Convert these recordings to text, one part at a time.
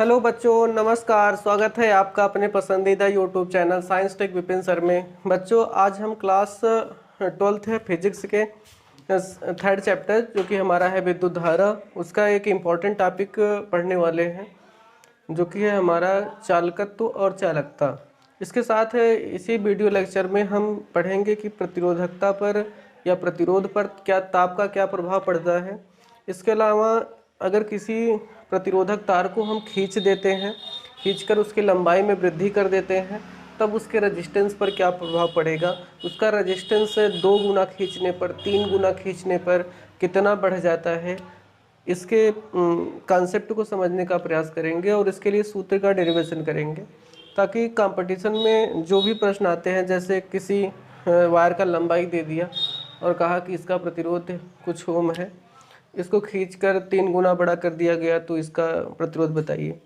Hello बच्चों, नमस्कार। स्वागत है आपका अपने पसंदीदा YouTube channel science tech Vipin sir में। बच्चों, आज हम क्लास 12th है फिजिक्स के थर्ड चैप्टर जो कि हमारा है विद्युत धारा, उसका एक इम्पॉर्टेंट टॉपिक पढ़ने वाले हैं जो कि है हमारा चालकत्व और चालकता। इसके साथ इसी वीडियो लेक्चर में हम पढ़ेंगे कि प्रतिरोधकता पर या प्रतिरोध पर क्या ताप का क्या प्रभाव पड़ता है। इसके अलावा अगर किसी प्रतिरोधक तार को हम खींच देते हैं, खींचकर उसकी लंबाई में वृद्धि कर देते हैं, तब उसके रेजिस्टेंस पर क्या प्रभाव पड़ेगा। उसका रेजिस्टेंस 2 गुना खींचने पर, 3 गुना खींचने पर कितना बढ़ जाता है। इसके कॉन्सेप्ट को समझने का प्रयास करेंगे और इसके लिए सूत्र का डेरिवेशन करेंगे, ताकि कंपटीशन में जो भी प्रश्न आते हैं, जैसे किसी वायर का लंबाई दे दिया और कहा कि इसका प्रतिरोध कुछ ओम है, इसको खींचकर 3 गुना बड़ा कर दिया गया तो इसका प्रतिरोध बताइए।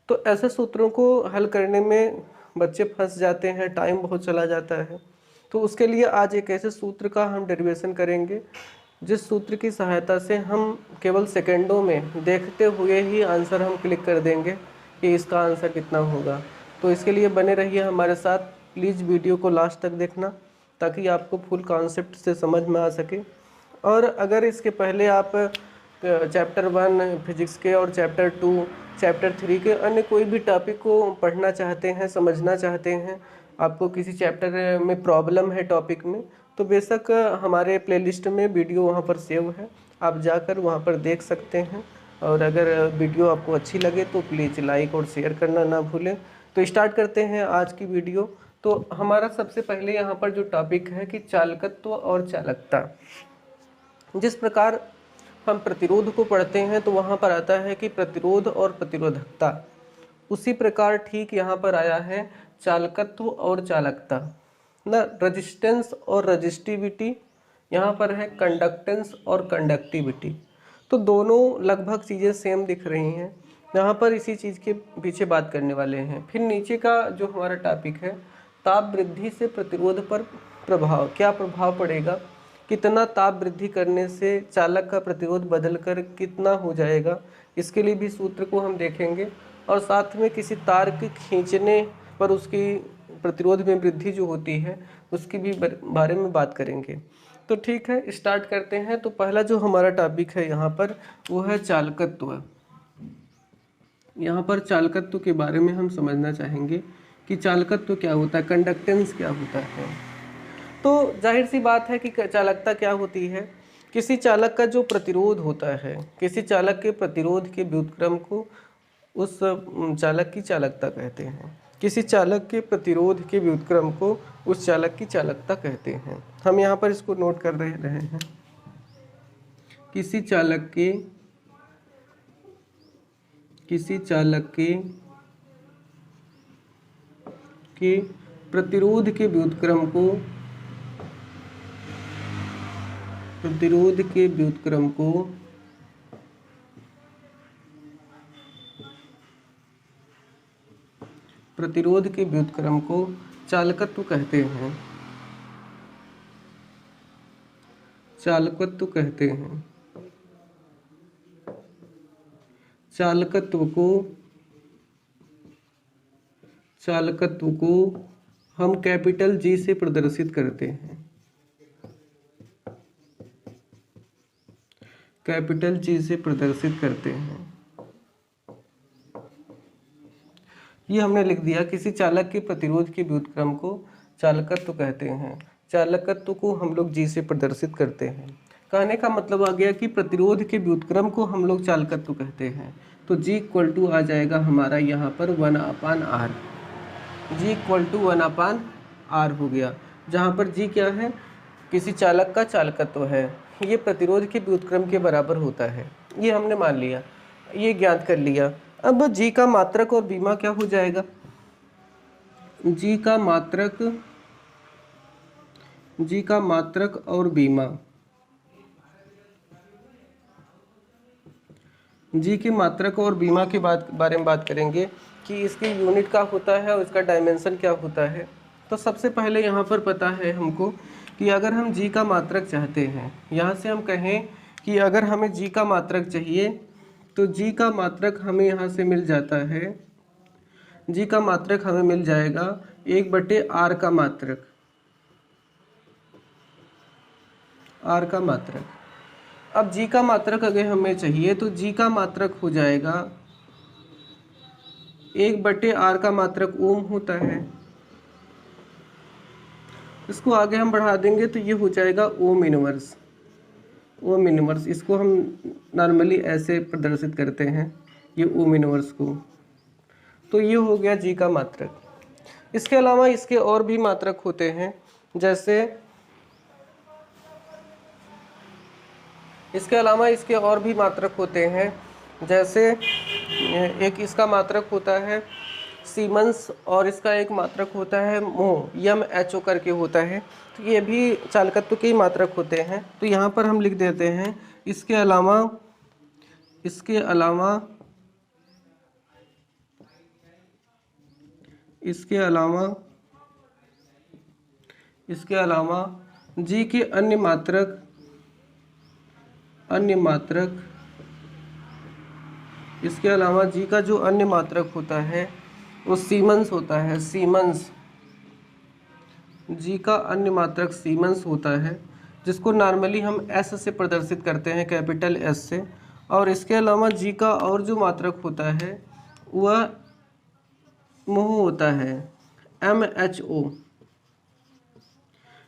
तो ऐसे सूत्रों को हल करने में बच्चे फंस जाते हैं, टाइम बहुत चला जाता है। तो उसके लिए आज एक ऐसे सूत्र का हम डेरिवेशन करेंगे जिस सूत्र की सहायता से हम केवल सेकंडों में देखते हुए ही आंसर हम क्लिक कर देंगे कि इसका आंसर कितना होगा। तो इसके लिए बने रहिए हमारे साथ। प्लीज़ वीडियो को लास्ट तक देखना ताकि आपको फुल कॉन्सेप्ट से समझ में आ सके। और अगर इसके पहले आप चैप्टर 1 फिजिक्स के और चैप्टर 2, चैप्टर 3 के अन्य कोई भी टॉपिक को पढ़ना चाहते हैं, समझना चाहते हैं, आपको किसी चैप्टर में प्रॉब्लम है टॉपिक में, तो बेशक हमारे प्लेलिस्ट में वीडियो वहाँ पर सेव है, आप जाकर वहाँ पर देख सकते हैं। और अगर वीडियो आपको अच्छी लगे तो प्लीज़ लाइक और शेयर करना ना भूलें। तो स्टार्ट करते हैं आज की वीडियो। तो हमारा सबसे पहले यहाँ पर जो टॉपिक है कि चालकत्व और चालकता। जिस प्रकार हम प्रतिरोध को पढ़ते हैं तो वहाँ पर आता है कि प्रतिरोध और प्रतिरोधकता, उसी प्रकार ठीक यहाँ पर आया है चालकत्व और चालकता ना। रेजिस्टेंस और रजिस्टिविटी, यहाँ पर है कंडक्टेंस और कंडक्टिविटी। तो दोनों लगभग चीज़ें सेम दिख रही हैं। यहाँ पर इसी चीज़ के पीछे बात करने वाले हैं। फिर नीचे का जो हमारा टॉपिक है, ताप वृद्धि से प्रतिरोध पर प्रभाव, क्या प्रभाव पड़ेगा, कितना ताप वृद्धि करने से चालक का प्रतिरोध बदलकर कितना हो जाएगा, इसके लिए भी सूत्र को हम देखेंगे। और साथ में किसी तार के खींचने पर उसकी प्रतिरोध में वृद्धि जो होती है उसकी भी बारे में बात करेंगे। तो ठीक है, स्टार्ट करते हैं। तो पहला जो हमारा टॉपिक है यहाँ पर वो है चालकत्व। यहाँ पर चालकत्व के बारे में हम समझना चाहेंगे कि चालकत्व क्या होता है, कंडक्टेंस क्या होता है। तो जाहिर सी बात है कि चालकता क्या होती है। किसी चालक का जो प्रतिरोध होता है, किसी चालक के प्रतिरोध के व्युत्क्रम को उस चालक की चालकता कहते हैं। किसी चालक के प्रतिरोध के व्युत्क्रम को उस चालक की चालकता कहते हैं। हम यहाँ पर इसको नोट कर रहे हैं। किसी चालक के प्रतिरोध के व्युत्क्रम को चालकत्व कहते हैं। चालकत्व को हम कैपिटल जी से प्रदर्शित करते हैं। कैपिटल जी से प्रदर्शित करते हैं। ये हमने लिख दिया। किसी चालक के प्रतिरोध के व्युत्क्रम को चालकत्व कहते हैं। चालकत्व को हम लोग जी से प्रदर्शित करते हैं। कहने का मतलब आ गया कि प्रतिरोध के व्युत्क्रम को हम लोग चालकत्व कहते हैं। तो जी इक्वल टू आ जाएगा हमारा यहाँ पर 1/r। Ji equal to 1/r हो गया, जहाँ पर जी क्या है, किसी चालक का चालकत्व है। ये प्रतिरोध के व्युत्क्रम के बराबर होता है, ये हमने मान लिया, ये ज्ञात कर लिया। अब जी का मात्रक और बीमा क्या हो जाएगा। जी का मात्रक और बीमा, जी के मात्रक और बीमा के बारे में बात करेंगे कि इसकी यूनिट क्या होता है और इसका डायमेंशन क्या होता है। तो सबसे पहले यहाँ पर पता है हमको कि अगर हम जी का मात्रक चाहते हैं, यहाँ से हम कहें कि अगर हमें जी का मात्रक चाहिए तो जी का मात्रक हमें यहाँ से मिल जाता है, जी का मात्रक हमें मिल जाएगा 1/r का मात्रक, r का मात्रक। अब जी का मात्रक अगर हमें चाहिए तो जी का मात्रक हो जाएगा 1/r का मात्रक ओम होता है। इसको आगे हम बढ़ा देंगे तो ये हो जाएगा ओम इनवर्स, ओम इनवर्स। इसको हम नॉर्मली ऐसे प्रदर्शित करते हैं, ये ओम इनवर्स को। तो ये हो गया जी का मात्रक। इसके अलावा इसके और भी मात्रक होते हैं, जैसे इसके अलावा इसके और भी मात्रक होते हैं, जैसे एक इसका मात्रक होता है सीमंस और इसका एक मात्रक होता है मोह, MHO करके होता है। तो ये भी चालकत्व के ही मात्रक होते हैं। तो यहाँ पर हम लिख देते हैं इसके अलावा इसके अलावा इसके अलावा इसके अलावा जी के अन्य मात्रक इसके अलावा जी का जो अन्य मात्रक होता है वो सीमंस होता है। सीमंस, जी का अन्य मात्रक सीमंस होता है, जिसको नॉर्मली हम एस से प्रदर्शित करते हैं, कैपिटल एस से। और इसके अलावा जी का और जो मात्रक होता है वह मोह होता है, MHO।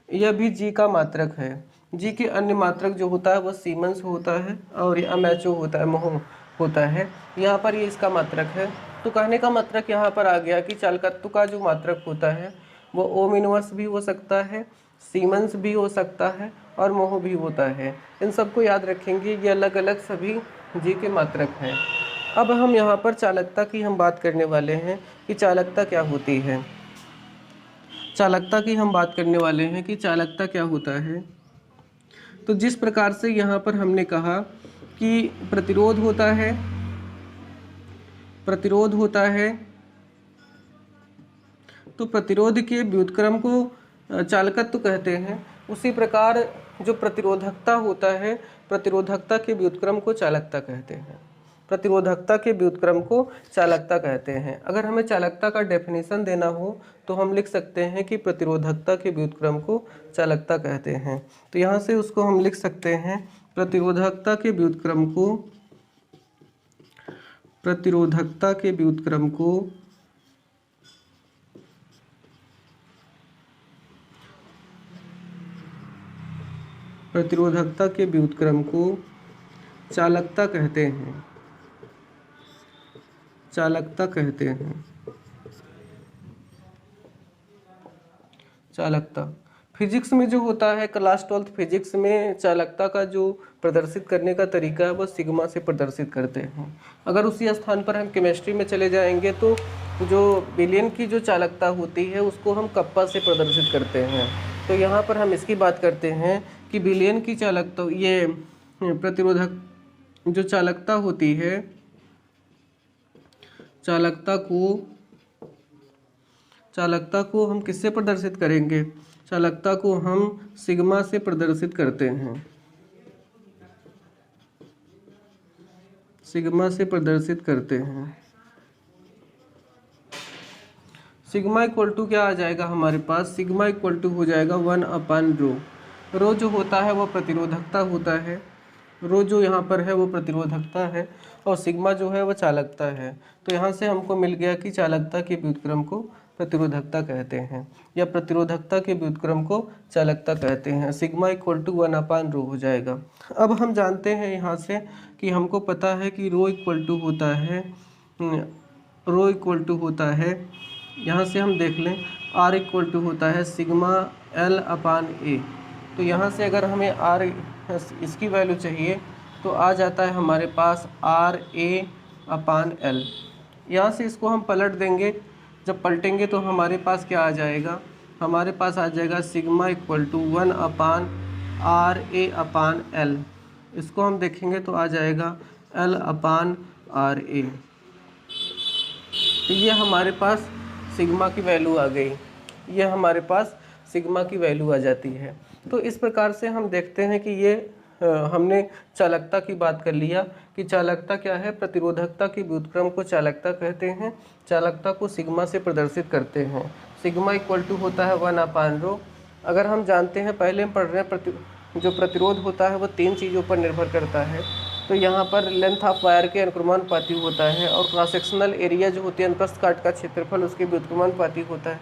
यह भी जी का मात्रक है। जी के अन्य मात्रक जो होता है वह सीमंस होता है और ये MHO होता है, मोह होता है। यहाँ पर ये इसका मात्रक है। तो कहने का मात्रक यहाँ पर आ गया कि चालकत्व का जो मात्रक होता है वो ओम इनवर्स भी हो सकता है, सीमंस भी हो सकता है और मोह भी होता है। इन सबको याद रखेंगे, ये अलग अलग सभी जी के मात्रक हैं। अब हम यहाँ पर चालकता की हम बात करने वाले हैं कि चालकता क्या होती है। चालकता की हम बात करने वाले हैं कि चालकता क्या होता है। तो जिस प्रकार से यहाँ पर हमने कहा कि प्रतिरोध होता है, तो प्रतिरोध के व्युत्क्रम को चालकत्व कहते हैं। उसी प्रकार जो प्रतिरोधकता होता है, प्रतिरोधकता के व्युत्क्रम को चालकता कहते हैं। प्रतिरोधकता के व्युत्क्रम को चालकता कहते हैं। अगर हमें चालकता का डेफिनेशन देना हो तो हम लिख सकते हैं कि प्रतिरोधकता के व्युत्क्रम को चालकता कहते हैं। तो यहाँ से उसको हम लिख सकते हैं प्रतिरोधकता के व्युत्क्रम को चालकता कहते हैं, चालकता। फिजिक्स में जो होता है, क्लास 12th फिजिक्स में चालकता का जो प्रदर्शित करने का तरीका है वो सिग्मा से प्रदर्शित करते हैं। अगर उसी स्थान पर हम केमिस्ट्री में चले जाएंगे तो जो विलयन की जो चालकता होती है उसको हम कप्पा से प्रदर्शित करते हैं। तो यहाँ पर हम इसकी बात करते हैं कि विलयन की चालकता, ये प्रतिरोधक जो चालकता होती है, चालकता को हम किससे प्रदर्शित करेंगे? चालकता को हम सिग्मा से प्रदर्शित करते हैं, सिग्मा से प्रदर्शित करते हैं। सिग्मा इक्वल टू क्या आ जाएगा हमारे पास? सिग्मा इक्वल टू हो जाएगा 1/ρ। रो जो होता है वो प्रतिरोधकता होता है, रो जो यहाँ पर है वो प्रतिरोधकता है और सिग्मा जो है वो चालकता है। तो यहाँ से हमको मिल गया कि चालकता के व्युत्क्रम को प्रतिरोधकता कहते हैं या प्रतिरोधकता के व्युत्क्रम को चालकता कहते हैं। सिग्मा इक्वल टू 1/ρ हो जाएगा। अब हम जानते हैं यहाँ से कि हमको पता है कि रो इक्वल टू होता है, यहाँ से हम देख लें R इक्वल टू होता है सिग्मा L/A। तो यहाँ से अगर हमें R इसकी वैल्यू चाहिए तो आ जाता है हमारे पास RA/L। यहाँ से इसको हम पलट देंगे, जब पलटेंगे तो हमारे पास क्या आ जाएगा? हमारे पास आ जाएगा सिग्मा इक्वल टू 1/RA/L। इसको हम देखेंगे तो आ जाएगा L/RA। तो ये हमारे पास सिग्मा की वैल्यू आ गई, ये हमारे पास सिग्मा की वैल्यू आ जाती है। तो इस प्रकार से हम देखते हैं कि ये हमने चालकता की बात कर लिया कि चालकता क्या है, प्रतिरोधकता की व्युत्क्रम को चालकता कहते हैं। चालकता को सिग्मा से प्रदर्शित करते हैं। सिग्मा इक्वल टू होता है 1/ρ। अगर हम जानते हैं, पहले हम पढ़ रहे हैं, जो प्रतिरोध होता है वो 3 चीज़ों पर निर्भर करता है। तो यहाँ पर लेंथ ऑफ वायर के अनुक्रमानुपाती होता है, और क्रॉस सेक्शनल एरिया जो होती है, अनुप्रस्थ काट का क्षेत्रफल, उसके व्युत्क्रमानुपाती होता है।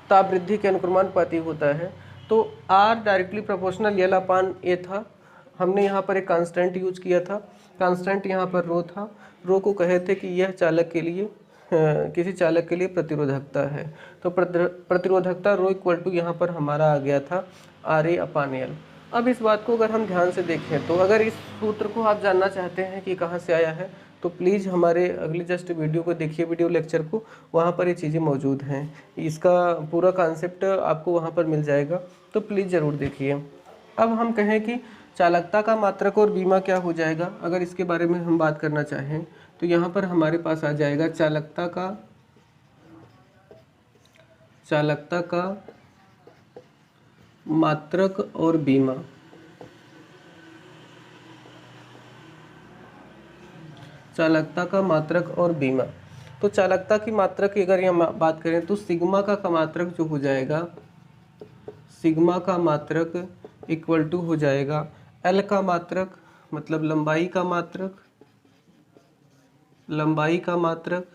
ताप वृद्धि के अनुक्रमानुपाती होता है। तो R डायरेक्टली प्रोपोर्शनल L/A था। हमने यहाँ पर एक कांस्टेंट यूज किया था। कांस्टेंट यहाँ पर रो था। रो को कहे थे कि यह चालक के लिए किसी चालक के लिए प्रतिरोधकता है। तो प्रतिरोधकता रो इक्वल टू यहाँ पर हमारा आ गया था RA/L। अब इस बात को अगर हम ध्यान से देखें, तो अगर इस सूत्र को आप जानना चाहते हैं कि कहाँ से आया है, तो प्लीज़ हमारे अगली जस्ट वीडियो को देखिए, वीडियो लेक्चर को, वहाँ पर ये चीज़ें मौजूद हैं। इसका पूरा कॉन्सेप्ट आपको वहाँ पर मिल जाएगा, तो प्लीज़ ज़रूर देखिए। अब हम कहें कि चालकता का मात्रक और बीमा क्या हो जाएगा, अगर इसके बारे में हम बात करना चाहें, तो यहाँ पर हमारे पास आ जाएगा चालकता का मात्रक और बीमा। चालकता का मात्रक और बीमा। तो चालकता की मात्रक की अगर हम बात करें, तो सिग्मा का मात्रक जो हो जाएगा, सिग्मा का मात्रक इक्वल टू हो जाएगा L का मात्रक, मतलब लंबाई का मात्रक,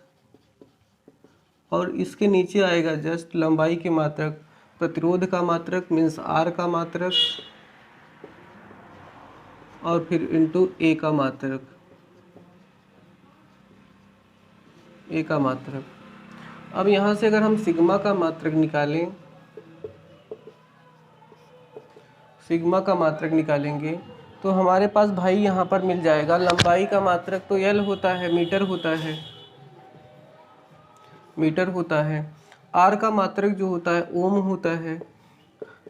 और इसके नीचे आएगा जस्ट लंबाई के मात्रक, प्रतिरोध का मात्रक मीन्स R का मात्रक, और फिर इंटू A का मात्रक। अब यहाँ से अगर हम सिग्मा का मात्रक निकालेंगे, तो हमारे पास भाई यहाँ पर मिल जाएगा लंबाई का मात्रक तो L होता है, मीटर होता है। R का मात्रक जो होता है ओम होता है,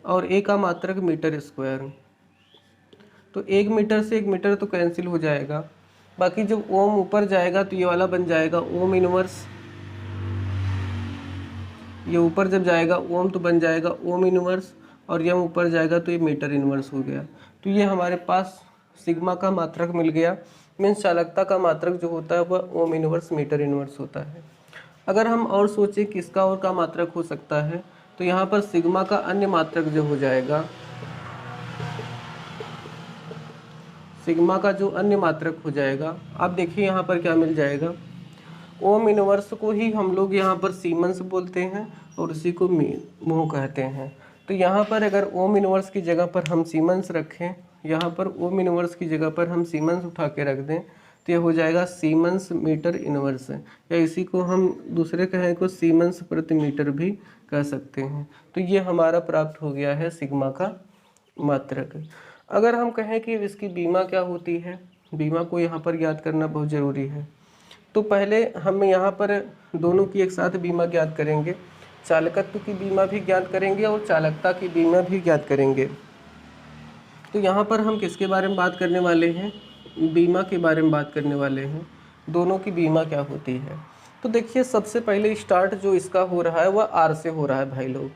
और A का मात्रक मीटर स्क्वायर। तो 1 मीटर से 1 मीटर तो कैंसिल हो जाएगा, बाकी जब ओम ऊपर जाएगा तो ये वाला बन जाएगा ओम इनवर्स, ये ऊपर जब जाएगा ओम तो बन जाएगा ओम इनवर्स, और यह ऊपर जाएगा तो ये मीटर इनवर्स हो गया। तो ये हमारे पास सिग्मा का मात्रक मिल गया, मीन्स चालकता का मात्रक जो होता है वह ओम इनवर्स मीटर इनवर्स होता है। अगर हम और सोचें किसका और का मात्रक हो सकता है, तो यहाँ पर सिग्मा का अन्य मात्रक जो हो जाएगा, सिग्मा का जो अन्य मात्रक हो जाएगा, आप देखिए यहाँ पर क्या मिल जाएगा, ओम इनवर्स को ही हम लोग यहाँ पर सीमेंस बोलते हैं और उसी को मोह कहते हैं। तो यहाँ पर अगर ओम इनवर्स की जगह पर हम सीमेंस रखें, यहाँ पर ओम इनवर्स की जगह पर हम सीमेंस उठा के रख दें, तो ये हो जाएगा सीमेंस मीटर इनवर्स, या इसी को हम दूसरे कहें को सीमेंस प्रति मीटर भी कह सकते हैं। तो ये हमारा प्राप्त हो गया है सिग्मा का मात्रक। अगर हम कहें कि इसकी बीमा क्या होती है, बीमा को यहाँ पर ज्ञात करना बहुत ज़रूरी है। तो पहले हम यहाँ पर दोनों की एक साथ बीमा ज्ञात करेंगे, चालकत्व की बीमा भी ज्ञात करेंगे और चालकता की बीमा भी ज्ञात करेंगे। तो यहाँ पर हम किसके बारे में बात करने वाले हैं, बीमा के बारे में बात करने वाले हैं, दोनों की बीमा क्या होती है। तो देखिए सबसे पहले स्टार्ट जो इसका हो रहा है वह R से हो रहा है भाई लोग।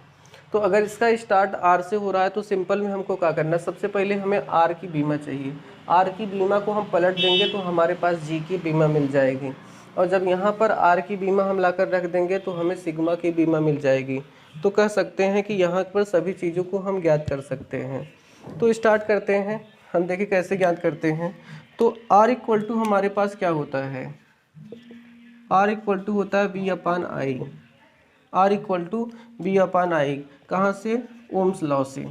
तो अगर इसका स्टार्ट R से हो रहा है तो सिंपल में हमको क्या करना है, सबसे पहले हमें R की बीमा चाहिए। R की बीमा को हम पलट देंगे तो हमारे पास G की बीमा मिल जाएगी, और जब यहाँ पर R की बीमा हम लाकर रख देंगे तो हमें सिग्मा की बीमा मिल जाएगी। तो कह सकते हैं कि यहाँ पर सभी चीज़ों को हम ज्ञात कर सकते हैं। तो स्टार्ट करते हैं, हम देखिए कैसे ज्ञात करते हैं। तो R इक्वल टू हमारे पास क्या होता है, R इक्वल टू होता है V/I। R equal to V/I कहाँ से, ओम्स लॉ से।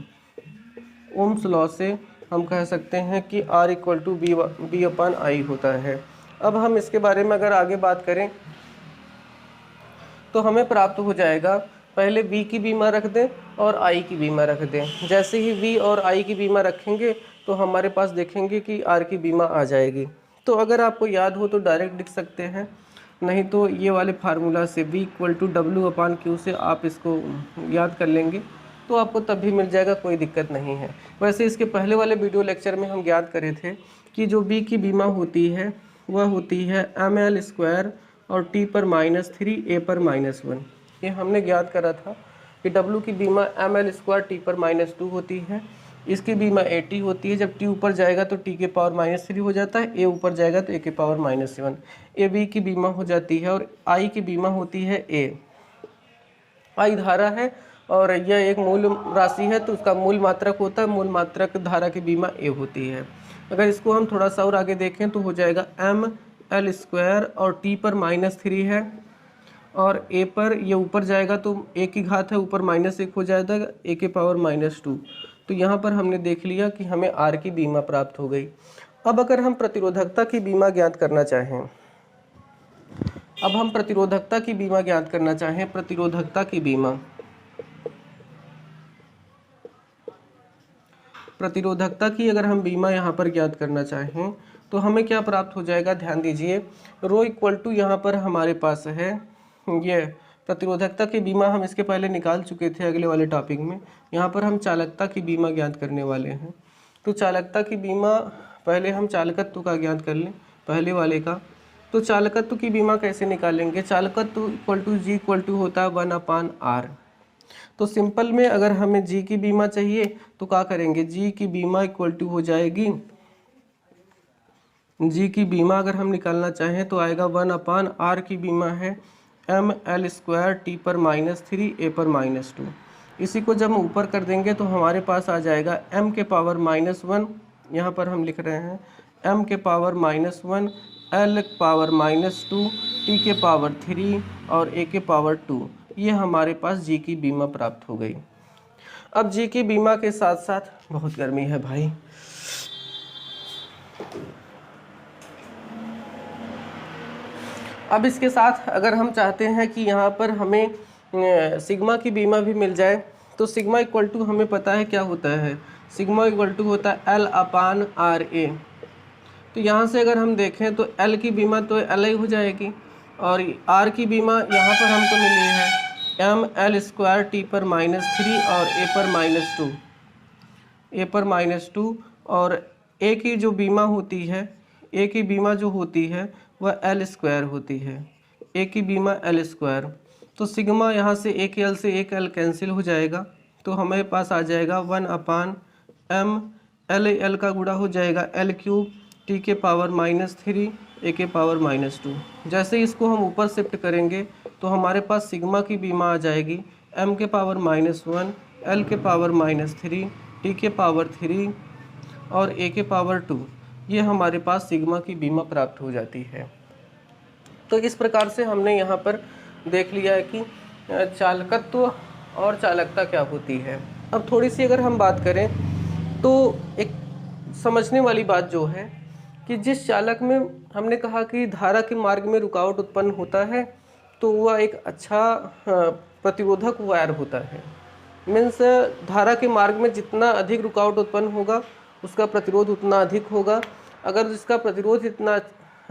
ओम्स लॉ से हम कह सकते हैं कि R इक्वल टू V/I होता है। अब हम इसके बारे में अगर आगे बात करें तो हमें प्राप्त हो जाएगा, पहले V की बीमा रख दें और I की बीमा रख दें। जैसे ही V और I की बीमा रखेंगे तो हमारे पास देखेंगे कि R की बीमा आ जाएगी। तो अगर आपको याद हो तो डायरेक्ट लिख सकते हैं, नहीं तो ये वाले फार्मूला से V इक्वल टू W/Q से आप इसको याद कर लेंगे तो आपको तब भी मिल जाएगा, कोई दिक्कत नहीं है। वैसे इसके पहले वाले वीडियो लेक्चर में हम ज्ञात करे थे कि जो V की बीमा होती है वह होती है ml² और T/-3 A/-1। ये हमने ज्ञात करा था कि W की बीमा ml² T/-2 होती है, इसकी बीमा AT होती है। जब T ऊपर जाएगा तो T के पावर -3 हो जाता है, A ऊपर जाएगा तो A के पावर -7। AB की बीमा हो जाती है और I की बीमा होती है A। I धारा है और यह एक मूल राशि है तो उसका मूल मात्रक होता है, मूल मात्रक धारा की बीमा A होती है। अगर इसको हम थोड़ा सा और आगे देखें तो हो जाएगा ml² और T पर -3 है और A पर ये ऊपर जाएगा तो A की घात है, ऊपर -1 हो जाएगा, A के पावर -2। तो यहाँ पर हमने देख लिया कि हमें R की बीमा प्राप्त हो गई। अब अगर हम प्रतिरोधकता की बीमा ज्ञात करना चाहें, प्रतिरोधकता की अगर हम बीमा यहाँ पर ज्ञात करना चाहें तो हमें क्या प्राप्त हो जाएगा, ध्यान दीजिए। रो इक्वल टू यहाँ पर हमारे पास है ये प्रतिरोधकता की बीमा हम इसके पहले निकाल चुके थे अगले वाले टॉपिक में। यहाँ पर हम चालकता की बीमा ज्ञात करने वाले हैं। तो चालकता की बीमा पहले हम चालकत्व का ज्ञात कर लें, पहले वाले का। तो चालकत्व की बीमा कैसे निकालेंगे, चालकत्व equal to G equal to होता है 1/R। तो सिंपल में अगर हमें G की बीमा चाहिए तो क्या करेंगे, G की बीमा इक्वल टू हो जाएगी, G की बीमा अगर हम निकालना चाहें तो आएगा 1/R की बीमा है ml² T पर -3 A पर -2। इसी को जब हम ऊपर कर देंगे तो हमारे पास आ जाएगा m के पावर -1, यहाँ पर हम लिख रहे हैं m के पावर -1 L पावर -2 T के पावर 3 और A के पावर 2। ये हमारे पास G की बीमा प्राप्त हो गई। अब G की बीमा के साथ साथ, बहुत गर्मी है भाई, अब इसके साथ अगर हम चाहते हैं कि यहाँ पर हमें सिग्मा की बीमा भी मिल जाए तो सिग्मा इक्वल टू हमें पता है क्या होता है, सिग्मा इक्वल टू होता है L/RA। तो यहाँ से अगर हम देखें तो L की बीमा तो Li हो जाएगी और R की बीमा यहाँ पर हमको मिली है ml² T पर -3 और A पर -2 और A की जो बीमा होती है, A की बीमा जो होती है वह L² होती है, A की बीमा L²। तो सिग्मा यहाँ से एक L से एक L कैंसिल हो जाएगा तो हमारे पास आ जाएगा 1/m L का गुणा हो जाएगा L³ T के पावर -3 A के पावर -2। जैसे इसको हम ऊपर शिफ्ट करेंगे तो हमारे पास सिग्मा की बीमा आ जाएगी m के पावर -1 L के पावर -3 T के पावर 3 और A के पावर 2। ये हमारे पास सिग्मा की बीमा प्राप्त हो जाती है। तो इस प्रकार से हमने यहाँ पर देख लिया है कि चालकत्व और चालकता क्या होती है। अब थोड़ी सी अगर हम बात करें तो एक समझने वाली बात जो है कि जिस चालक में हमने कहा कि धारा के मार्ग में रुकावट उत्पन्न होता है तो वह एक अच्छा प्रतिरोधक वायर होता है। मीन्स धारा के मार्ग में जितना अधिक रुकावट उत्पन्न होगा उसका प्रतिरोध उतना अधिक होगा, अगर जिसका प्रतिरोध इतना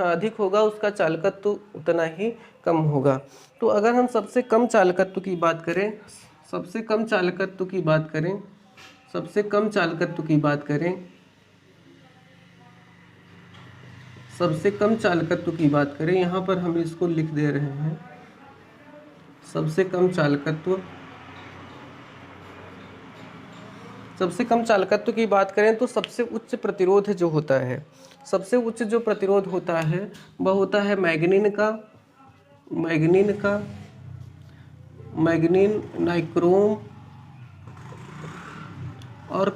अधिक होगा उसका चालकत्व उतना ही कम होगा। तो अगर हम सबसे कम चालकत्व की बात करें, सबसे कम चालकत्व की बात करें, यहाँ पर हम इसको लिख दे रहे हैं, सबसे कम चालकत्व की बात करें तो सबसे उच्च प्रतिरोध जो होता है, सबसे उच्च जो प्रतिरोध होता है वह होता है मैग्नीन, नाइक्रोम और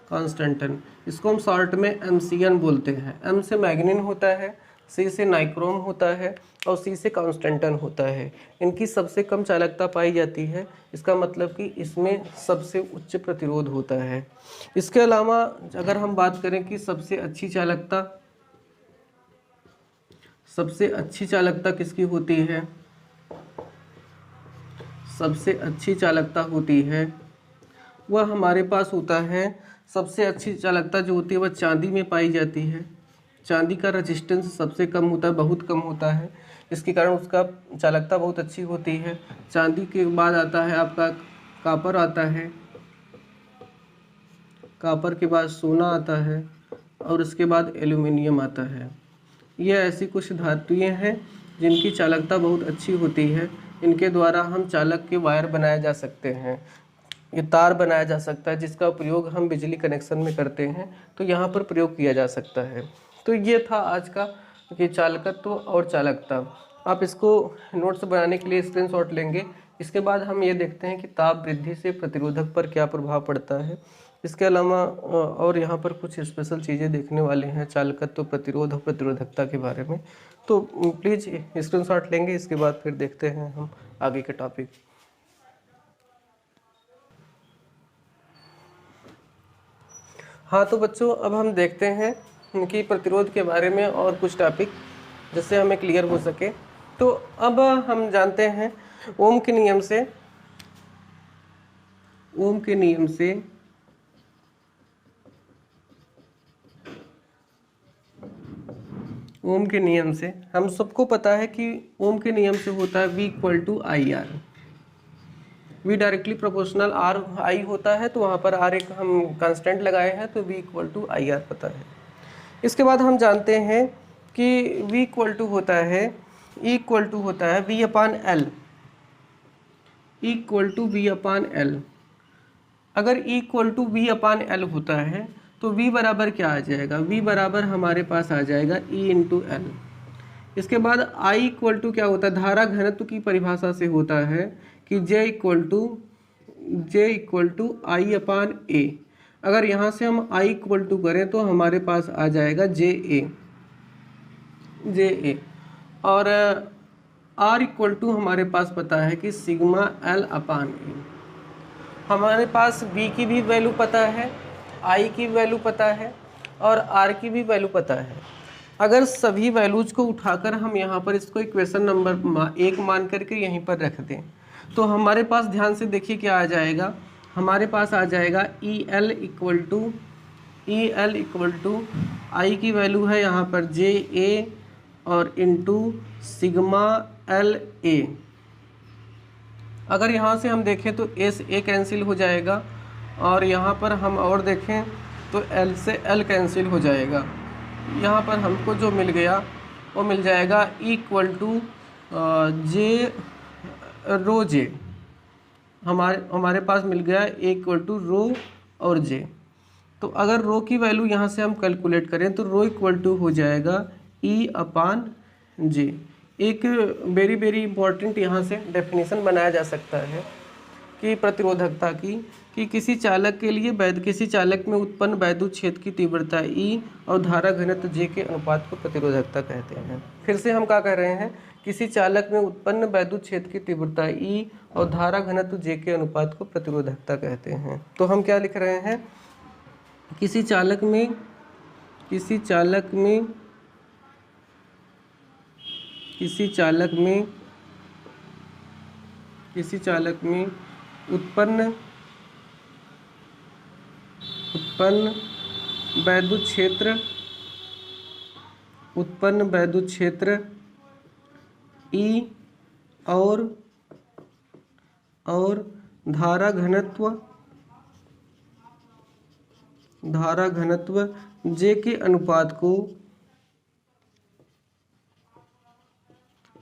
कांस्टेंटन। इसको हम शॉर्ट में MCN बोलते हैं। M से मैग्नीन होता है, C से नाइक्रोम होता है और C से कांस्टेंटन होता है। इनकी सबसे कम चालकता पाई जाती है, इसका मतलब कि इसमें सबसे उच्च प्रतिरोध होता है। इसके अलावा अगर हम बात करें कि सबसे अच्छी चालकता किसकी होती है, सबसे अच्छी चालकता होती है वह हमारे पास होता है, सबसे अच्छी चालकता जो होती है वह चांदी में पाई जाती है। चांदी का रेजिस्टेंस सबसे कम होता है, बहुत कम होता है, इसके कारण उसका चालकता बहुत अच्छी होती है। चांदी के बाद आता है आपका कापर आता है, कापर के बाद सोना आता है और उसके बाद एल्यूमिनियम आता है। ये ऐसी कुछ धातुएं हैं जिनकी चालकता बहुत अच्छी होती है इनके द्वारा हम चालक के वायर बनाए जा सकते हैं, ये तार बनाया जा सकता है जिसका प्रयोग हम बिजली कनेक्शन में करते हैं, तो यहाँ पर प्रयोग किया जा सकता है। तो ये था आज का कि चालकत्व और चालकता। आप इसको नोट्स बनाने के लिए स्क्रीनशॉट लेंगे। इसके बाद हम ये देखते हैं कि ताप वृद्धि से प्रतिरोधक पर क्या प्रभाव पड़ता है। इसके अलावा और यहाँ पर कुछ स्पेशल चीज़ें देखने वाले हैं चालकत्व, प्रतिरोध और प्रतिरोधकता के बारे में। तो प्लीज़ स्क्रीनशॉट लेंगे, इसके बाद फिर देखते हैं हम आगे के टॉपिक। हाँ तो बच्चों, अब हम देखते हैं कि प्रतिरोध के बारे में और कुछ टॉपिक जिससे हमें क्लियर हो सके। तो अब हम जानते हैं ओम के नियम से हम सबको पता है कि ओम के नियम से होता है V = IR। V directly proportional R I होता है, तो वहाँ पर R एक हम कांस्टेंट लगाए हैं, तो V = IR पता है। इसके बाद हम जानते हैं कि V = होता है E = होता है V/L, E = V/L। अगर E = V/L होता है तो V बराबर क्या आ जाएगा? V बराबर हमारे पास आ जाएगा E × L। इसके बाद I = क्या होता है? धारा घनत्व की परिभाषा से होता है कि J = I/A। अगर यहाँ से हम I = करें तो हमारे पास आ जाएगा JA। और R = हमारे पास पता है कि σL/A। हमारे पास V की भी वैल्यू पता है, I की वैल्यू पता है और R की भी वैल्यू पता है। अगर सभी वैल्यूज को उठाकर हम यहाँ पर इसको इक्वेशन नंबर 1 मान करके यहीं पर रख दें तो हमारे पास, ध्यान से देखिए क्या आ जाएगा, हमारे पास आ जाएगा EL = I की वैल्यू है यहाँ पर JA और इंटू σLA। अगर यहाँ से हम देखें तो SA कैंसिल हो जाएगा और यहाँ पर हम और देखें तो L से L कैंसिल हो जाएगा। यहाँ पर हमको जो मिल गया वो मिल जाएगा E = J ρJ। हमारे पास मिल गया A = रो और J। तो अगर रो की वैल्यू यहाँ से हम कैलकुलेट करें तो रो = हो जाएगा E/J। एक वेरी इंपॉर्टेंट यहाँ से डेफिनेशन बनाया जा सकता है कि प्रतिरोधकता की, कि किसी चालक में उत्पन्न वैद्युत क्षेत्र की तीव्रता E और धारा घनत्व J के अनुपात को प्रतिरोधकता कहते हैं। फिर से हम क्या कह रहे हैं? किसी चालक में उत्पन्न वैद्युत क्षेत्र की तीव्रता E और धारा घनत्व J के अनुपात को प्रतिरोधकता कहते हैं। तो हम क्या लिख रहे हैं? किसी चालक में उत्पन्न वैद्युत क्षेत्र E और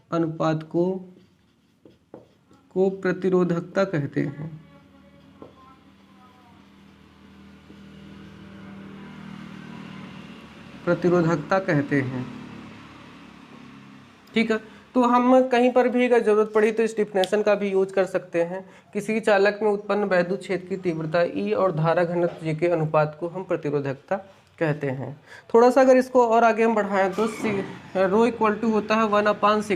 धारा घनत्व J के अनुपात को प्रतिरोधकता कहते हैं। ठीक है, तो हम कहीं पर भी अगर जरूरत पड़ी तो इस डिफिनेशन का भी यूज कर सकते हैं। किसी चालक में उत्पन्न वैद्युत क्षेत्र की तीव्रता E और धारा घनत्व J के अनुपात को हम प्रतिरोधकता कहते हैं। थोड़ा सा अगर इसको और आगे हम बढ़ाएं तो रो = होता है 1/σ।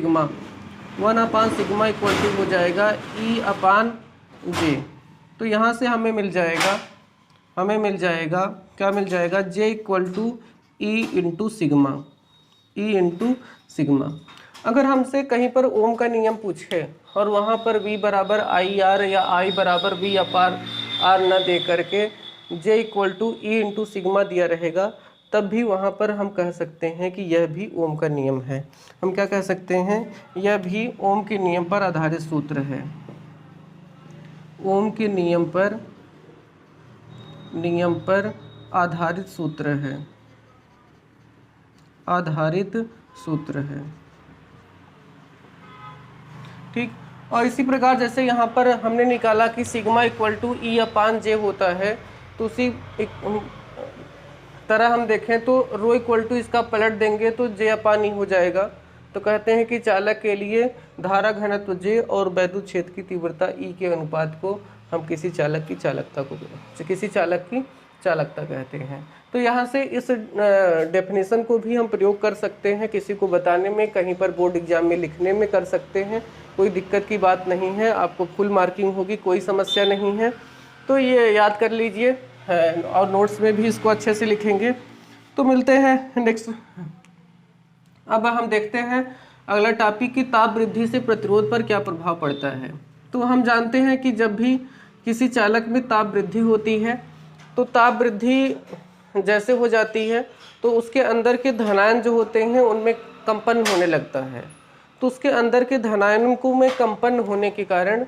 1/σ = हो जाएगा E/J। तो यहाँ से हमें मिल जाएगा क्या मिल जाएगा? J = E × σ। अगर हमसे कहीं पर ओम का नियम पूछे और वहाँ पर V बराबर IR या I बराबर V/R न दे करके J = E × σ दिया रहेगा, तब भी वहाँ पर हम कह सकते हैं कि यह भी ओम का नियम है। हम क्या कह सकते हैं? यह भी ओम के नियम पर आधारित सूत्र है। ओम के नियम पर आधारित सूत्र है। ठीक, और इसी प्रकार जैसे यहाँ पर हमने निकाला कि सिग्मा इक्वल टू ई अपान जे होता है, तो उसी तरह हम देखें तो रो इक्वल टू इसका पलट देंगे तो जे अपान ई हो जाएगा। तो कहते हैं कि चालक के लिए धारा घनत्व जे और वैद्युत क्षेत्र की तीव्रता ई के अनुपात को हम किसी चालक की चालकता कहते हैं। तो यहाँ से इस डेफिनेशन को भी हम प्रयोग कर सकते हैं, किसी को बताने में, कहीं पर बोर्ड एग्जाम में लिखने में कर सकते हैं, कोई दिक्कत की बात नहीं है, आपको फुल मार्किंग होगी, कोई समस्या नहीं है। तो ये याद कर लीजिए और नोट्स में भी इसको अच्छे से लिखेंगे। तो मिलते हैं नेक्स्ट। अब हम देखते हैं अगला टॉपिक की ताप वृद्धि से प्रतिरोध पर क्या प्रभाव पड़ता है। तो हम जानते हैं कि जब भी किसी चालक में ताप वृद्धि होती है तो ताप वृद्धि जैसे हो जाती है तो उसके अंदर के धनायन जो होते हैं उनमें कंपन होने लगता है। तो उसके अंदर के धनायन को में कंपन होने के कारण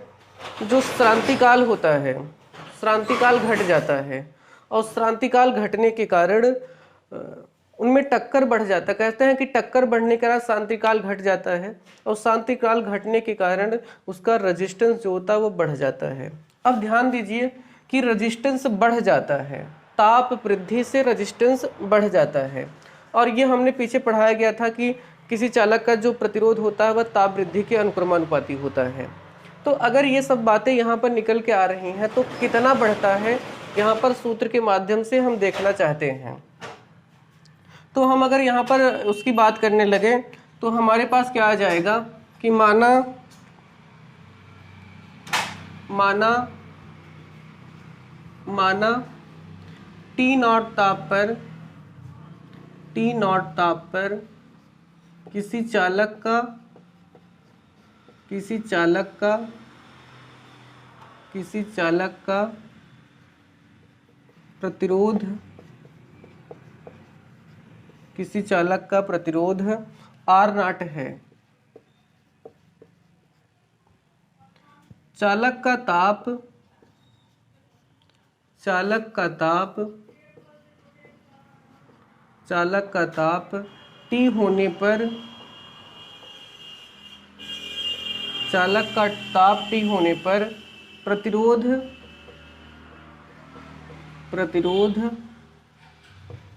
जो श्रांतिकाल होता है, श्रांतिकाल घट जाता है और श्रांतिकाल घटने के कारण उनमें टक्कर बढ़ जाता है। कहते हैं कि टक्कर बढ़ने के कारण श्रांतिकाल घट जाता है और श्रांतिकाल घटने के कारण उसका रेजिस्टेंस जो होता है वो बढ़ जाता है। अब ध्यान दीजिए कि रेजिस्टेंस बढ़ जाता है, ताप वृद्धि से रेजिस्टेंस बढ़ जाता है। और ये हमने पीछे पढ़ाया गया था कि किसी चालक का जो प्रतिरोध होता है वह ताप वृद्धि के अनुक्रमानुपाती होता है। तो अगर ये सब बातें यहाँ पर निकल के आ रही हैं तो कितना बढ़ता है, यहाँ पर सूत्र के माध्यम से हम देखना चाहते हैं। तो हम अगर यहाँ पर उसकी बात करने लगे तो हमारे पास क्या आ जाएगा कि माना टी नॉट ताप पर किसी चालक का प्रतिरोध R नॉट है। चालक का ताप T होने पर प्रतिरोध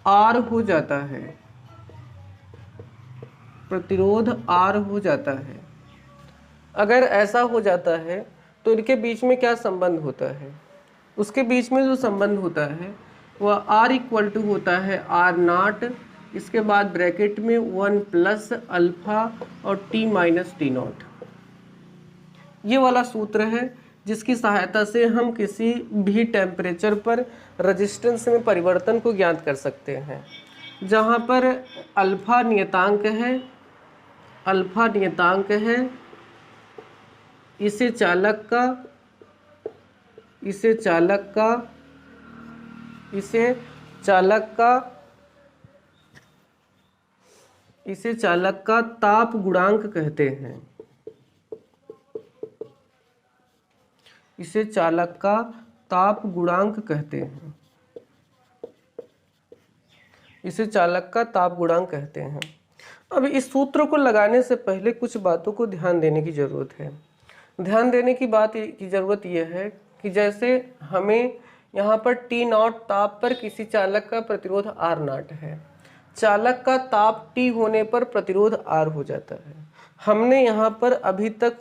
R हो जाता है। अगर ऐसा हो जाता है तो इनके बीच में क्या संबंध होता है? उसके बीच में जो संबंध होता है वह R इक्वल टू होता है R नॉट, इसके बाद ब्रैकेट में 1 प्लस अल्फा और T माइनस T नॉट। ये वाला सूत्र है जिसकी सहायता से हम किसी भी टेम्परेचर पर रेजिस्टेंस में परिवर्तन को ज्ञात कर सकते हैं। जहाँ पर अल्फा नियतांक है, इसे चालक का ताप गुणांक कहते हैं। इसे चालक का ताप गुणांक कहते हैं। अब इस सूत्र को लगाने से पहले कुछ बातों को ध्यान देने की जरूरत है। ध्यान देने की बात की जरूरत यह है कि जैसे हमें यहाँ पर T नॉट ताप पर किसी चालक का प्रतिरोध R नॉट है, चालक का ताप T होने पर प्रतिरोध R हो जाता है। हमने यहाँ पर अभी तक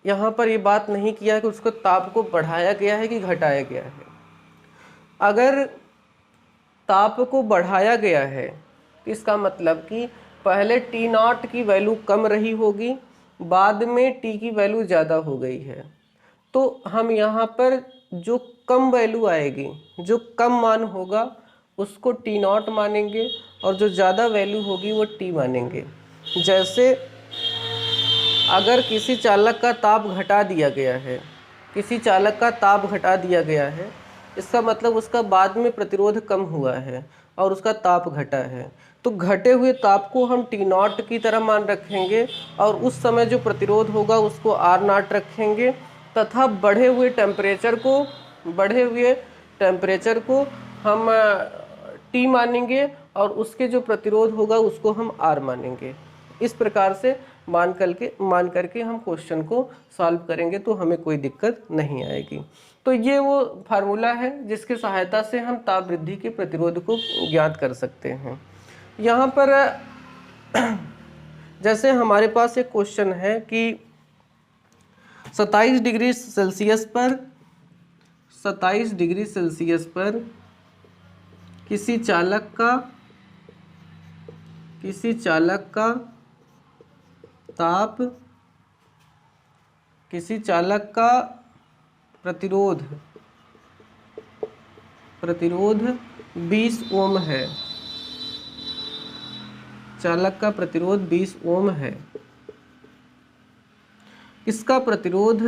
यहाँ पर ये बात नहीं किया है कि उसको ताप को बढ़ाया गया है कि घटाया गया है। अगर ताप को बढ़ाया गया है तो इसका मतलब कि पहले T नॉट की वैल्यू कम रही होगी, बाद में T की वैल्यू ज़्यादा हो गई है। तो हम यहाँ पर जो कम वैल्यू आएगी, जो कम मान होगा उसको T नॉट मानेंगे और जो ज़्यादा वैल्यू होगी वो T मानेंगे। जैसे अगर किसी चालक का ताप घटा दिया गया है, इसका मतलब उसका बाद में प्रतिरोध कम हुआ है और उसका ताप घटा है। तो घटे हुए ताप को हम T नॉट की तरह मान रखेंगे और उस समय जो प्रतिरोध होगा उसको R नॉट रखेंगे, तथा बढ़े हुए टेम्परेचर को हम T मानेंगे और उसके जो प्रतिरोध होगा उसको हम R मानेंगे। इस प्रकार से मान करके हम क्वेश्चन को सॉल्व करेंगे तो हमें कोई दिक्कत नहीं आएगी। तो ये वो फार्मूला है जिसकी सहायता से हम ताप वृद्धि के प्रतिरोध को ज्ञात कर सकते हैं। यहाँ पर जैसे हमारे पास एक क्वेश्चन है कि 27 डिग्री सेल्सियस पर किसी चालक का प्रतिरोध 20 ओम है। चालक का प्रतिरोध 20 ओम है। इसका प्रतिरोध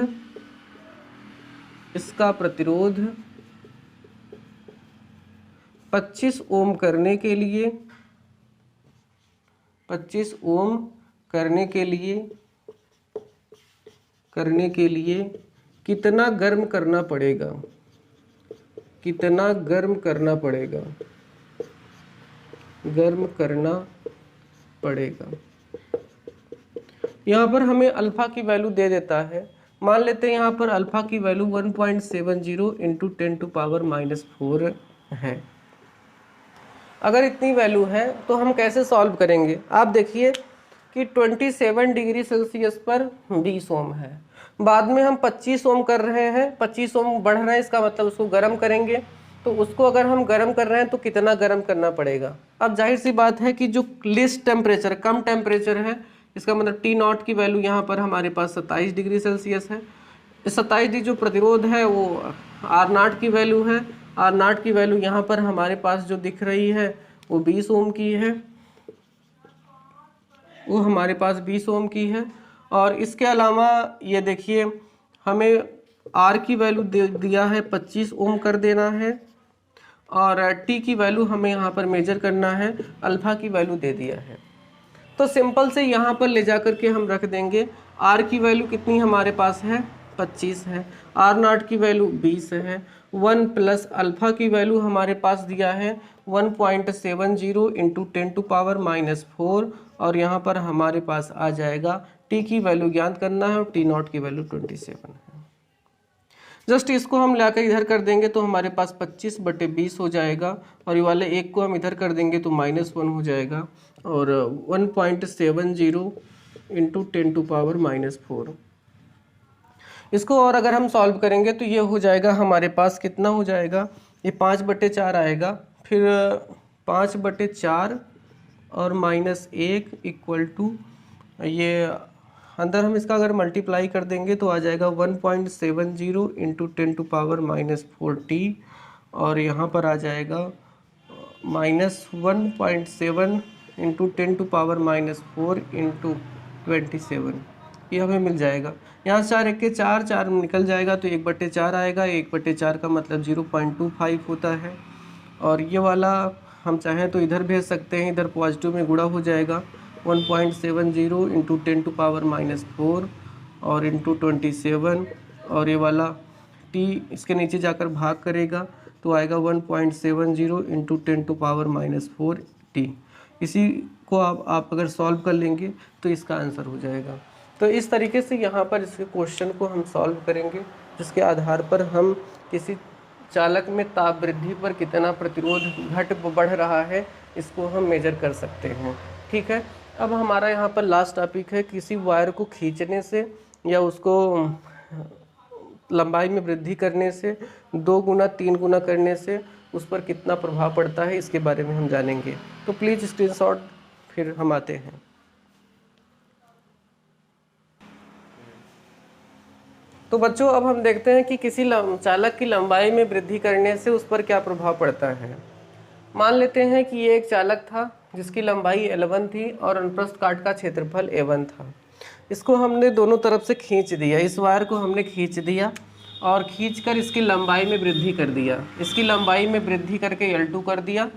25 ओम करने के लिए कितना गर्म करना पड़ेगा। यहाँ पर हमें अल्फा की वैल्यू दे देता है। मान लेते हैं यहाँ पर अल्फा की वैल्यू 1.70 इंटू 10⁻⁴ है। अगर इतनी वैल्यू है तो हम कैसे सॉल्व करेंगे? आप देखिए कि 27 डिग्री सेल्सियस पर 20 ओम है, बाद में हम 25 ओम कर रहे हैं, 25 ओम बढ़ रहे हैं, इसका मतलब उसको गर्म करेंगे। तो उसको अगर हम गर्म कर रहे हैं तो कितना गर्म करना पड़ेगा? अब जाहिर सी बात है कि जो लीस्ट टेम्परेचर, कम टेम्परेचर है, इसका मतलब टी नॉट की वैल्यू यहाँ पर हमारे पास 27 डिग्री सेल्सियस है। 27 डिग्री जो प्रतिरोध है वो आर नॉट की वैल्यू है। आर नॉट की वैल्यू यहाँ पर हमारे पास जो दिख रही है वो 20 ओम की है, वो हमारे पास 20 ओम की है। और इसके अलावा ये देखिए हमें आर की वैल्यू दिया है 25 ओम कर देना है, और टी की वैल्यू हमें यहाँ पर मेजर करना है, अल्फा की वैल्यू दे दिया है। तो सिंपल से यहाँ पर ले जा करके हम रख देंगे। आर की वैल्यू कितनी हमारे पास है? 25 है। आर नॉट की वैल्यू 20 है। 1 प्लस अल्फा की वैल्यू हमारे पास दिया है 1.70 इंटू 10⁻⁴, और यहाँ पर हमारे पास आ जाएगा टी की वैल्यू ज्ञात करना है और टी नॉट की वैल्यू 27 है। जस्ट इसको हम लाकर इधर कर देंगे तो हमारे पास 25/20 हो जाएगा, और ये वाले एक को हम इधर कर देंगे तो -1 हो जाएगा, और 1.70 इंटू 10⁻⁴। इसको और अगर हम सॉल्व करेंगे तो ये हो जाएगा हमारे पास, कितना हो जाएगा? ये 5/4 आएगा, फिर 5/4 और -1 इक्वल टू ये अंदर हम इसका अगर मल्टीप्लाई कर देंगे तो आ जाएगा 1.70 इंटू 10⁻⁴t, और यहाँ पर आ जाएगा -1.7 इंटू 10⁻⁴ इंटू 27। ये हमें मिल जाएगा। यहाँ 4 एक के 4 निकल जाएगा तो 1/4 आएगा। 1/4 का मतलब 0.25 होता है, और ये वाला हम चाहें तो इधर भेज सकते हैं, इधर पॉजिटिव में गुणा हो जाएगा 1.70 इंटू 10⁻⁴ और इंटू 27, और ये वाला t इसके नीचे जाकर भाग करेगा तो आएगा 1.70 इंटू 10⁻⁴ t। इसी को आप अगर सॉल्व कर लेंगे तो इसका आंसर हो जाएगा। तो इस तरीके से यहाँ पर इसके क्वेश्चन को हम सॉल्व करेंगे, जिसके आधार पर हम किसी चालक में ताप वृद्धि पर कितना प्रतिरोध घट बढ़ रहा है इसको हम मेजर कर सकते हैं। ठीक है, अब हमारा यहाँ पर लास्ट टॉपिक है, किसी वायर को खींचने से या उसको लंबाई में वृद्धि करने से 2 गुना 3 गुना करने से उस पर कितना प्रभाव पड़ता है, इसके बारे में हम जानेंगे। तो प्लीज़ स्क्रीनशॉट, फिर हम आते हैं। तो बच्चों अब हम देखते हैं कि किसी चालक की लंबाई में वृद्धि करने से उस पर क्या प्रभाव पड़ता है। मान लेते हैं कि ये एक चालक था जिसकी लंबाई L1 थी और अनुप्रस्थ काट का क्षेत्रफल A1 था। इसको हमने दोनों तरफ से खींच दिया, इस वायर को हमने खींच दिया और खींचकर इसकी लंबाई में वृद्धि कर दिया। इसकी लंबाई में वृद्धि करके L2 कर दिया।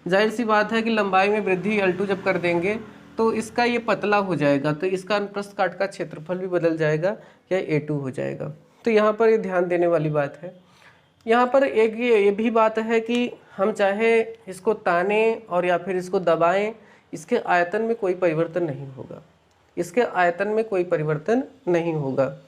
जाहिर सी बात है कि लंबाई में वृद्धि L2 जब कर देंगे तो इसका ये पतला हो जाएगा, तो इसका अनुप्रस्थ काट का क्षेत्रफल भी बदल जाएगा, या A2 हो जाएगा। तो यहाँ पर ये ध्यान देने वाली बात है। यहाँ पर एक ये भी बात है कि हम चाहे इसको ताने और या फिर इसको दबाएं, इसके आयतन में कोई परिवर्तन नहीं होगा। इसके आयतन में कोई परिवर्तन नहीं होगा।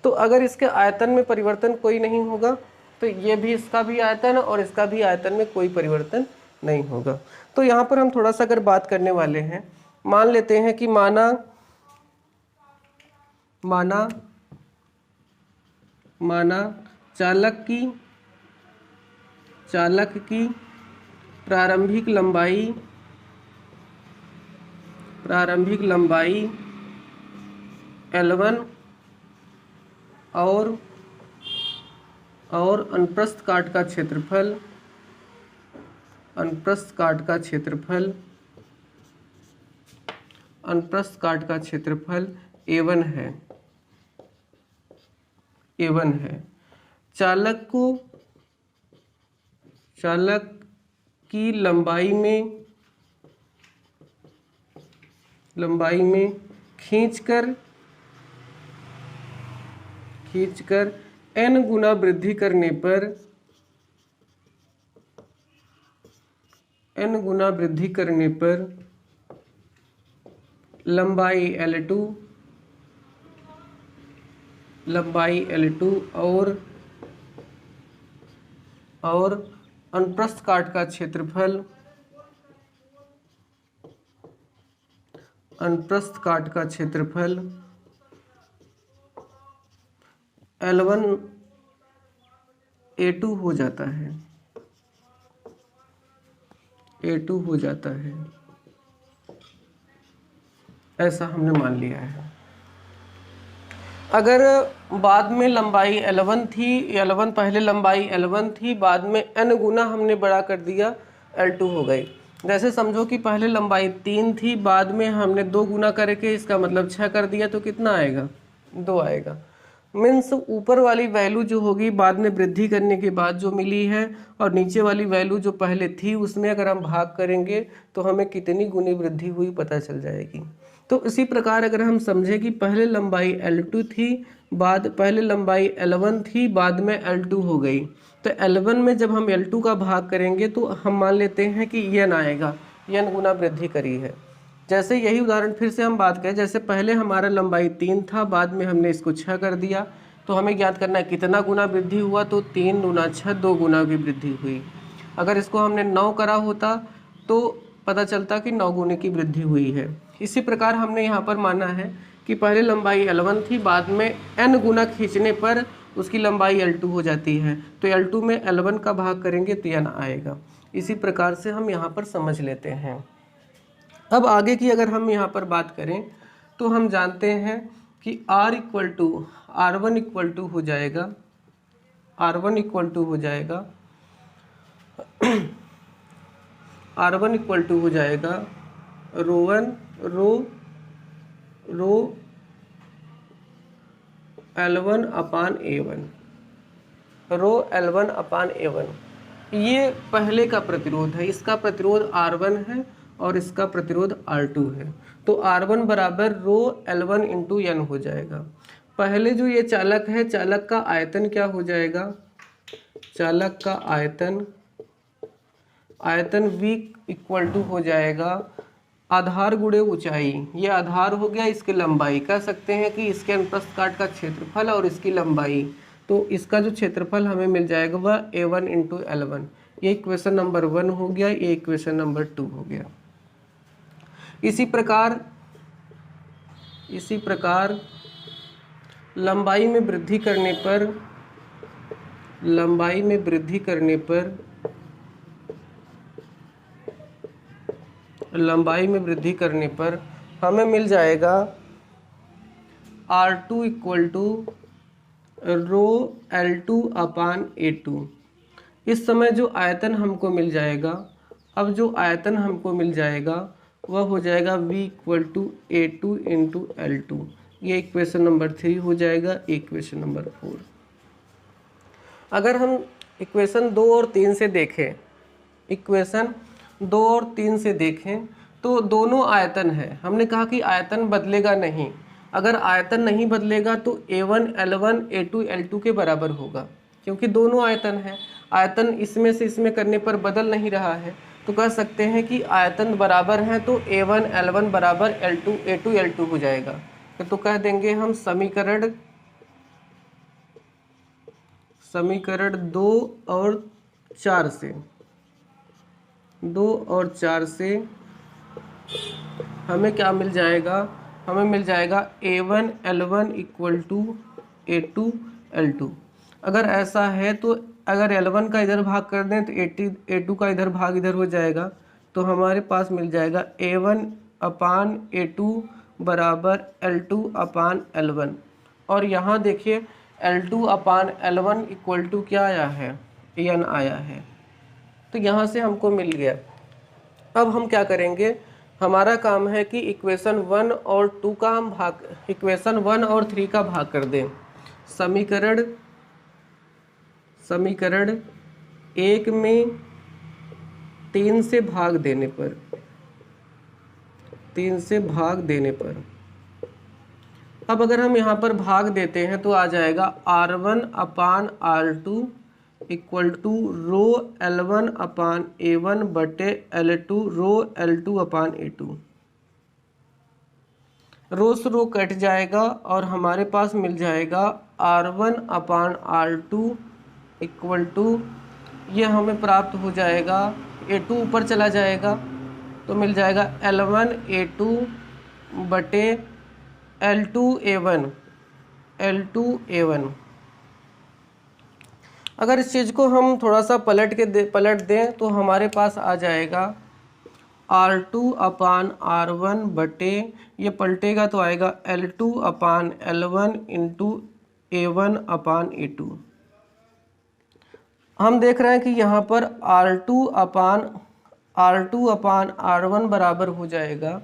तो अगर इसके आयतन में परिवर्तन कोई नहीं होगा तो ये भी, इसका भी आयतन और इसका भी आयतन में कोई परिवर्तन नहीं होगा। तो यहाँ पर हम थोड़ा सा अगर बात करने वाले हैं, मान लेते हैं कि माना चालक की प्रारंभिक लंबाई L1 और अनुप्रस्थ काट का क्षेत्रफल A1 है। चालक की लंबाई में खींचकर n गुना वृद्धि करने पर लंबाई L2 और अनुप्रस्थ काट का क्षेत्रफल L1 A2 हो जाता है। ऐसा हमने मान लिया है। अगर बाद में लंबाई L1 थी, पहले लंबाई L1 थी, बाद में n गुना हमने बड़ा कर दिया, L2 हो गई। जैसे समझो कि पहले लंबाई 3 थी, बाद में हमने 2 गुना करके इसका मतलब 6 कर दिया, तो कितना आएगा? 2 आएगा। मीन्स ऊपर वाली वैल्यू जो होगी बाद में वृद्धि करने के बाद जो मिली है, और नीचे वाली वैल्यू जो पहले थी उसमें अगर हम भाग करेंगे तो हमें कितनी गुनी वृद्धि हुई पता चल जाएगी। तो इसी प्रकार अगर हम समझें कि पहले लंबाई L2 थी, पहले लंबाई L1 थी, बाद में L2 हो गई, तो L1 में जब हम L2 का भाग करेंगे तो हम मान लेते हैं कि n आएगा, n गुना वृद्धि करी है। जैसे यही उदाहरण फिर से हम बात करें, जैसे पहले हमारा लंबाई 3 था, बाद में हमने इसको 6 कर दिया, तो हमें ज्ञात करना है कितना गुना वृद्धि हुआ, तो 3 गुना 6 2 गुना की वृद्धि हुई। अगर इसको हमने 9 करा होता तो पता चलता कि 9 गुने की वृद्धि हुई है। इसी प्रकार हमने यहाँ पर माना है कि पहले लंबाई L1 थी, बाद में n गुना खींचने पर उसकी लंबाई L2 हो जाती है, तो L2 में L1 का भाग करेंगे तो n आएगा। इसी प्रकार से हम यहाँ पर समझ लेते हैं। अब आगे की अगर हम यहाँ पर बात करें तो हम जानते हैं कि R1 इक्वल टू हो जाएगा रो L1 अपान A1। ये पहले का प्रतिरोध है, इसका प्रतिरोध R1 है और इसका प्रतिरोध R2 है। तो R1 बराबर रो L1 इंटू n हो जाएगा। पहले जो ये चालक है, चालक का आयतन क्या हो जाएगा? चालक का आयतन V इक्वल टू हो जाएगा आधार गुणे ऊंचाई। ये आधार हो गया, इसकी लंबाई कह सकते हैं कि इसके अनुप्रस्थ काट का क्षेत्रफल और इसकी लंबाई, तो इसका जो क्षेत्रफल हमें मिल जाएगा वह A1 इंटू L1। ये इक्वेशन नंबर 1 हो गया, ये इक्वेशन नंबर 2 हो गया। इसी प्रकार लंबाई में वृद्धि करने पर हमें मिल जाएगा R2 equal to row L2 upon A2। इस समय जो आयतन हमको मिल जाएगा, अब जो आयतन हमको मिल जाएगा वह हो जाएगा V equal to A2 into L2। ये इक्वेशन नंबर 3 हो जाएगा, इक्वेशन नंबर 4। अगर हम इक्वेशन 2 और 3 से देखें, तो दोनों आयतन है। हमने कहा कि आयतन बदलेगा नहीं। अगर आयतन नहीं बदलेगा तो A1 L1 A2 L2 के बराबर होगा, क्योंकि दोनों आयतन है। आयतन इसमें से इसमें करने पर बदल नहीं रहा है, तो कह सकते हैं कि आयतन बराबर है, तो A1 L1 बराबर L2 A2 L2 हो जाएगा। तो कह देंगे हम समीकरण 2 और 4 से हमें क्या मिल जाएगा, हमें मिल जाएगा A1 L1 equal to A2 L2। अगर ऐसा है तो अगर L1 का इधर भाग कर दें तो A2 का इधर भाग इधर हो जाएगा, तो हमारे पास मिल जाएगा A1 अपान A2 बराबर L2 अपान L1। और यहाँ देखिए L2 upon L1 equal to क्या आया है, n आया है। तो यहाँ से हमको मिल गया। अब हम क्या करेंगे, हमारा काम है कि इक्वेशन 1 और 2 का हम इक्वेशन 1 और 3 का भाग कर दें। समीकरण 1 में 3 से भाग देने पर अब अगर हम यहाँ पर भाग देते हैं तो आ जाएगा R1 upon R2 equal to row L1 upon A1 बटे L2 रो L2 अपान A2। रो से रो कट जाएगा और हमारे पास मिल जाएगा R1 upon R2 equal to, ये हमें प्राप्त हो जाएगा, A2 ऊपर चला जाएगा तो मिल जाएगा L1 A2 बटे L2 A1। अगर इस चीज़ को हम थोड़ा सा पलट दें तो हमारे पास आ जाएगा R2 अपान R1 बटे, ये पलटेगा तो आएगा L2 अपान L1 इंटू A1 अपान A2। हम देख रहे हैं कि यहाँ पर R2 अपान R1 बराबर हो जाएगा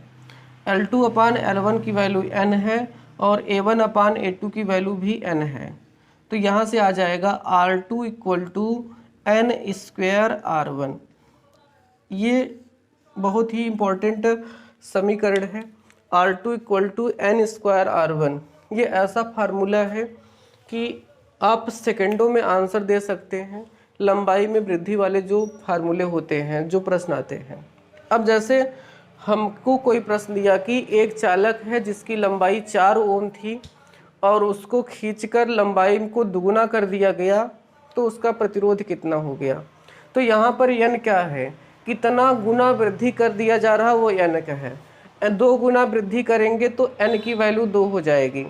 L2 अपान L1 की वैल्यू n है और A1 अपान A2 की वैल्यू भी n है। तो यहाँ से आ जाएगा R2 equal to n square R1। ये बहुत ही इम्पोर्टेंट समीकरण है, R2 equal to n square R1। ये ऐसा फार्मूला है कि आप सेकंडों में आंसर दे सकते हैं, लंबाई में वृद्धि वाले जो फार्मूले होते हैं, जो प्रश्न आते हैं। अब जैसे हमको कोई प्रश्न दिया कि एक चालक है जिसकी लंबाई 4 ओम थी और उसको खींचकर लंबाई को दुगुना कर दिया गया, तो उसका प्रतिरोध कितना हो गया। तो यहाँ पर n क्या है, कितना गुना वृद्धि कर दिया जा रहा वो n का है। 2 गुना वृद्धि करेंगे तो n की वैल्यू 2 हो जाएगी।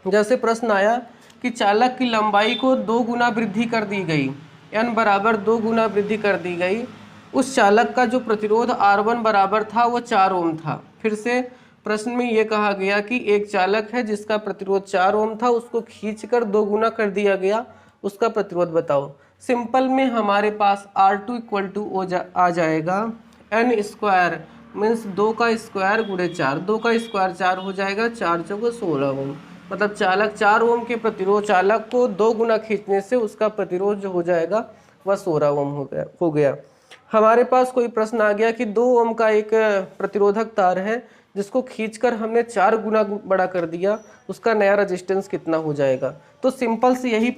जैसे प्रश्न आया कि चालक की लंबाई को 2 गुना वृद्धि कर दी गई, n बराबर 2 गुना वृद्धि कर दी गई, उस चालक का जो प्रतिरोध R1 बराबर था वो 4 ओम था। फिर से प्रश्न में ये कहा गया कि एक चालक है जिसका प्रतिरोध 4 ओम था, उसको खींचकर 2 गुना कर दिया गया, उसका प्रतिरोध बताओ। सिंपल में हमारे पास R2 इक्वल टू आ जाएगा n स्क्वायर मीन्स 2 का स्क्वायर गुणे 4, 2 का स्क्वायर 4 हो जाएगा, 4 चौके 16 ओम। मतलब चालक 4 ओम के प्रतिरोध, चालक को 2 गुना खींचने से उसका प्रतिरोध जो हो जाएगा वह 16 ओम हो गया। हमारे पास कोई प्रश्न आ गया कि 2 ओम का एक प्रतिरोधक तार है जिसको खींचकर हमने 4 गुना बड़ा कर दिया, उसका नया रेजिस्टेंस कितना हो जाएगा। तो सिंपल से यही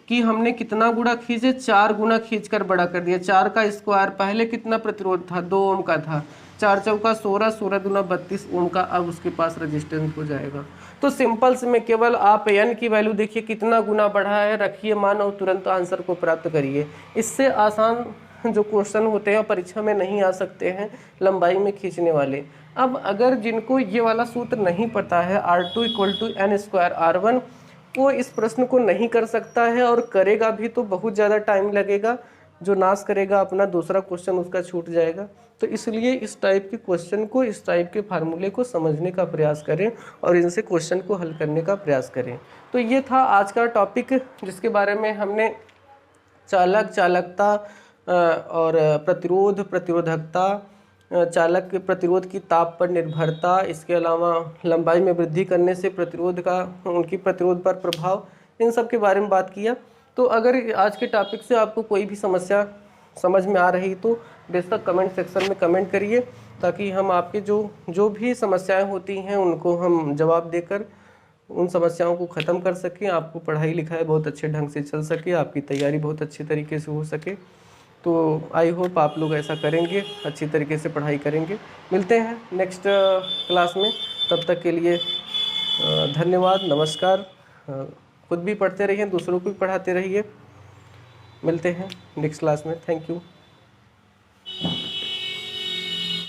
कि हमने कितना गुना खींचे, 4 गुना खींचकर बड़ा कर दिया। 4 का स्क्वायर पहले कितना प्रतिरोध था, 2 ओम का था, 4 चौका 16, 16 दूना 32 ओम का अब उसके पास रेजिस्टेंस हो जाएगा। तो सिंपल से में केवल आप n की वैल्यू देखिए कितना गुना बढ़ा है, रखिए मान और तुरंत आंसर को प्राप्त करिए। इससे आसान जो क्वेश्चन होते हैं परीक्षा में नहीं आ सकते हैं लंबाई में खींचने वाले। अब अगर जिनको ये वाला सूत्र नहीं पता है R2 equal to n square R1, वो इस प्रश्न को नहीं कर सकता है, और करेगा भी तो बहुत ज़्यादा टाइम लगेगा, जो नाश करेगा अपना दूसरा क्वेश्चन उसका छूट जाएगा। तो इसलिए इस टाइप के क्वेश्चन को, इस टाइप के फार्मूले को समझने का प्रयास करें और इनसे क्वेश्चन को हल करने का प्रयास करें। तो ये था आज का टॉपिक जिसके बारे में हमने चालक, चालकता और प्रतिरोध, प्रतिरोधकता, चालक के प्रतिरोध की ताप पर निर्भरता, इसके अलावा लंबाई में वृद्धि करने से प्रतिरोध का, उनकी प्रतिरोध पर प्रभाव, इन सब के बारे में बात किया। तो अगर आज के टॉपिक से आपको कोई भी समस्या समझ में आ रही तो बेशक कमेंट सेक्शन में कमेंट करिए, ताकि हम आपके जो भी समस्याएं होती हैं उनको हम जवाब देकर उन समस्याओं को ख़त्म कर सकें, आपको पढ़ाई लिखाई बहुत अच्छे ढंग से चल सके, आपकी तैयारी बहुत अच्छे तरीके से हो सके। तो आई होप आप लोग ऐसा करेंगे, अच्छी तरीके से पढ़ाई करेंगे। मिलते हैं नेक्स्ट क्लास में, तब तक के लिए धन्यवाद, नमस्कार। खुद भी पढ़ते रहिए, दूसरों को भी पढ़ाते रहिए। मिलते हैं नेक्स्ट क्लास में। Thank you.